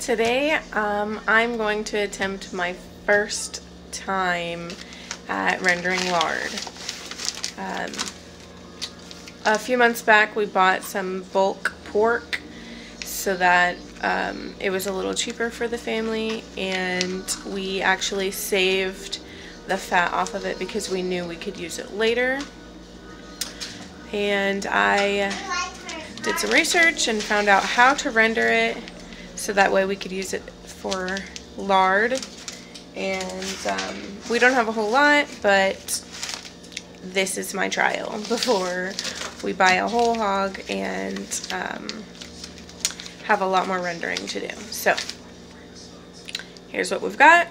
Today I'm going to attempt my first time at rendering lard. A few months back we bought some bulk pork so that it was a little cheaper for the family, and we actually saved the fat off of it because we knew we could use it later. And I did some research and found out how to render it so that way we could use it for lard. And we don't have a whole lot, but this is my trial before we buy a whole hog and have a lot more rendering to do. So here's what we've got,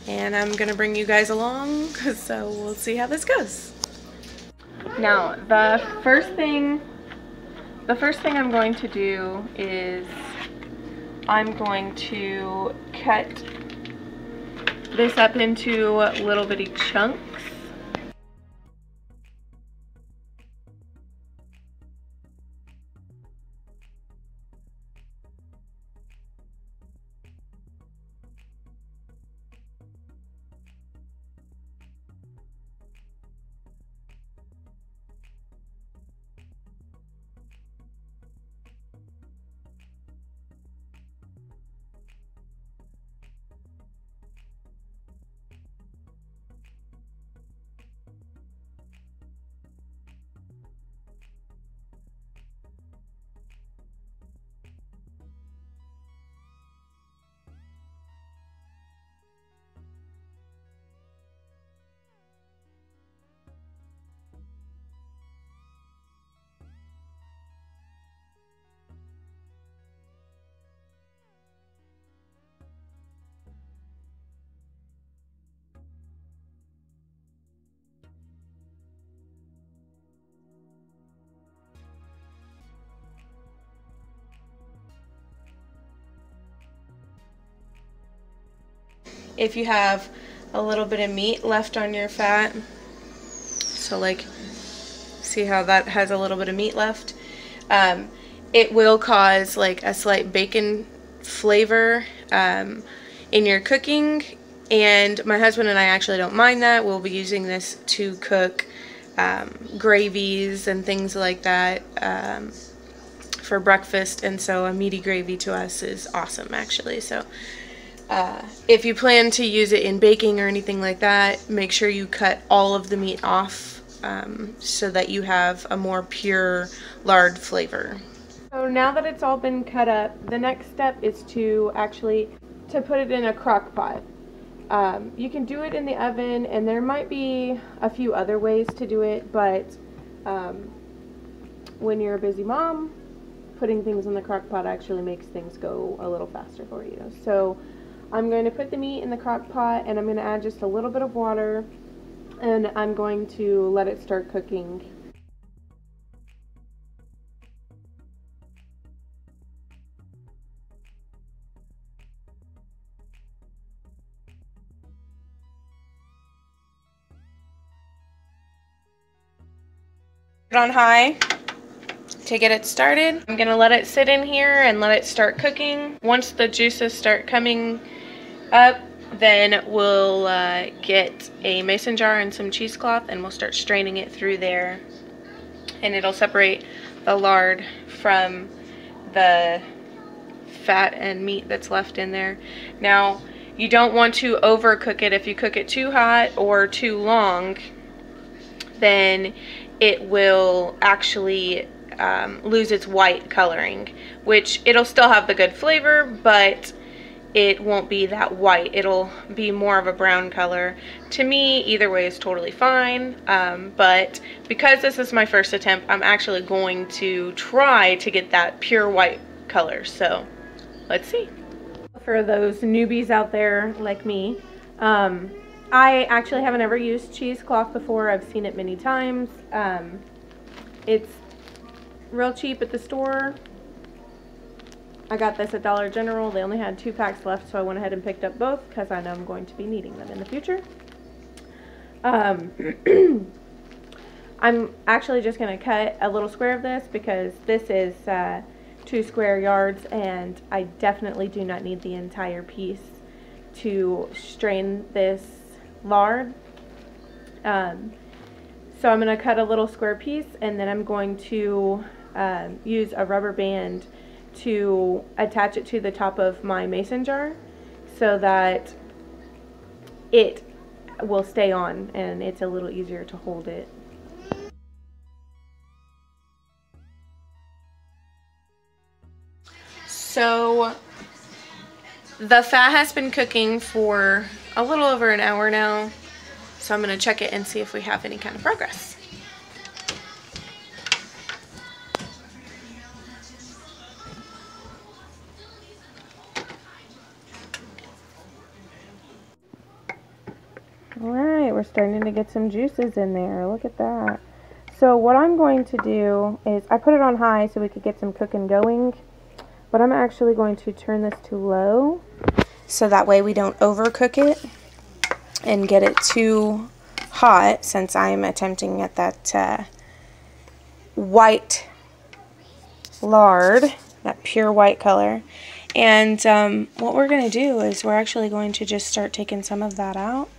and I'm gonna bring you guys along, so we'll see how this goes. Now the first thing I'm going to do is I'm going to cut this up into little bitty chunks. If you have a little bit of meat left on your fat, so like, see how that has a little bit of meat left? It will cause like a slight bacon flavor in your cooking, and my husband and I actually don't mind that. We'll be using this to cook gravies and things like that for breakfast, and so a meaty gravy to us is awesome actually. So if you plan to use it in baking or anything like that, make sure you cut all of the meat off so that you have a more pure lard flavor. So now that it's all been cut up, the next step is to put it in a crock pot. You can do it in the oven, and there might be a few other ways to do it, but when you're a busy mom, putting things in the crock pot actually makes things go a little faster for you. So I'm going to put the meat in the crock pot, and I'm going to add just a little bit of water, and I'm going to let it start cooking. Put it on high to get it started. I'm gonna let it sit in here and let it start cooking. Once the juices start coming up, then we'll get a mason jar and some cheesecloth, and we'll start straining it through there, and it'll separate the lard from the fat and meat that's left in there. Now, you don't want to overcook it. If you cook it too hot or too long, then it will actually lose its white coloring, which it'll still have the good flavor, but it won't be that white. It'll be more of a brown color. To me, either way is totally fine, but because this is my first attempt, I'm actually going to try to get that pure white color. So let's see. For those newbies out there like me, I actually haven't ever used cheesecloth before. I've seen it many times. It's real cheap at the store. I got this at Dollar General. They only had 2 packs left, so I went ahead and picked up both because I know I'm going to be needing them in the future. I'm actually just going to cut a little square of this because this is 2 square yards, and I definitely do not need the entire piece to strain this lard. So I'm going to cut a little square piece, and then I'm going to use a rubber band to attach it to the top of my mason jar so that it will stay on and it's a little easier to hold it. So the fat has been cooking for a little over an hour now, so I'm going to check it and see if we have any kind of progress. Alright, we're starting to get some juices in there. Look at that. So what I'm going to do is, I put it on high so we could get some cooking going, but I'm actually going to turn this to low so that way we don't overcook it and get it too hot, since I'm attempting at that white lard, that pure white color. And what we're going to do is we're actually going to just start taking some of that out,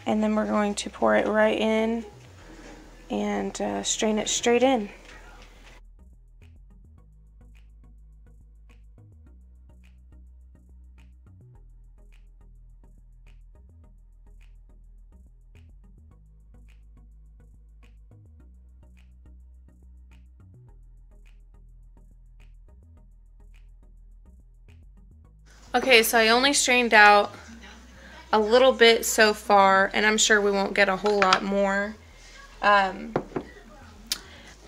and then we're going to pour it right in and strain it straight in. Okay, so I only strained out a little bit so far, and I'm sure we won't get a whole lot more. But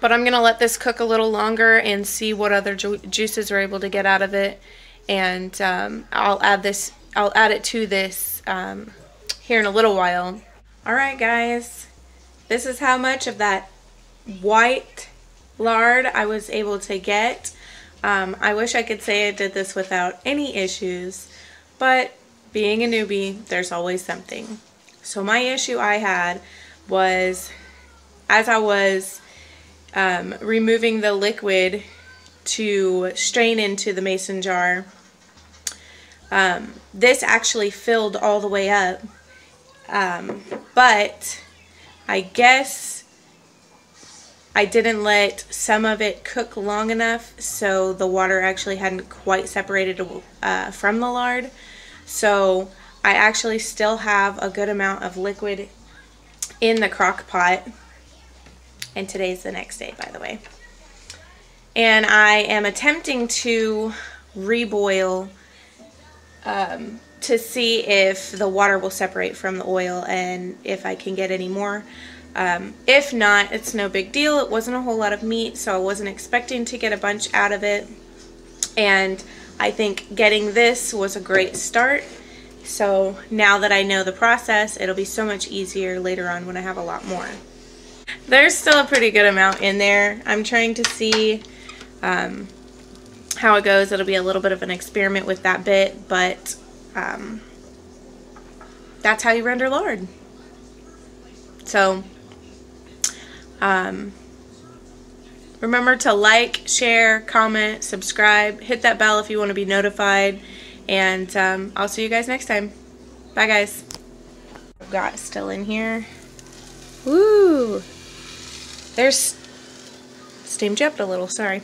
I'm going to let this cook a little longer and see what other juices we're able to get out of it. And I'll add it to this here in a little while. Alright guys, this is how much of that white lard I was able to get. I wish I could say I did this without any issues, but being a newbie, there's always something. So my issue I had was, as I was removing the liquid to strain into the mason jar, this actually filled all the way up, but I guess I didn't let some of it cook long enough, so the water actually hadn't quite separated from the lard. So I actually still have a good amount of liquid in the crock pot, and today's the next day, by the way. And I am attempting to reboil to see if the water will separate from the oil and if I can get any more. If not, it's no big deal. It wasn't a whole lot of meat, so I wasn't expecting to get a bunch out of it. And I think getting this was a great start. So now that I know the process, it'll be so much easier later on when I have a lot more. There's still a pretty good amount in there. I'm trying to see how it goes. It'll be a little bit of an experiment with that bit, but that's how you render lard. So remember to like, share, comment, subscribe, hit that bell if you want to be notified, and I'll see you guys next time. Bye guys. I've got still in here. Woo! There's steamed you up a little, sorry.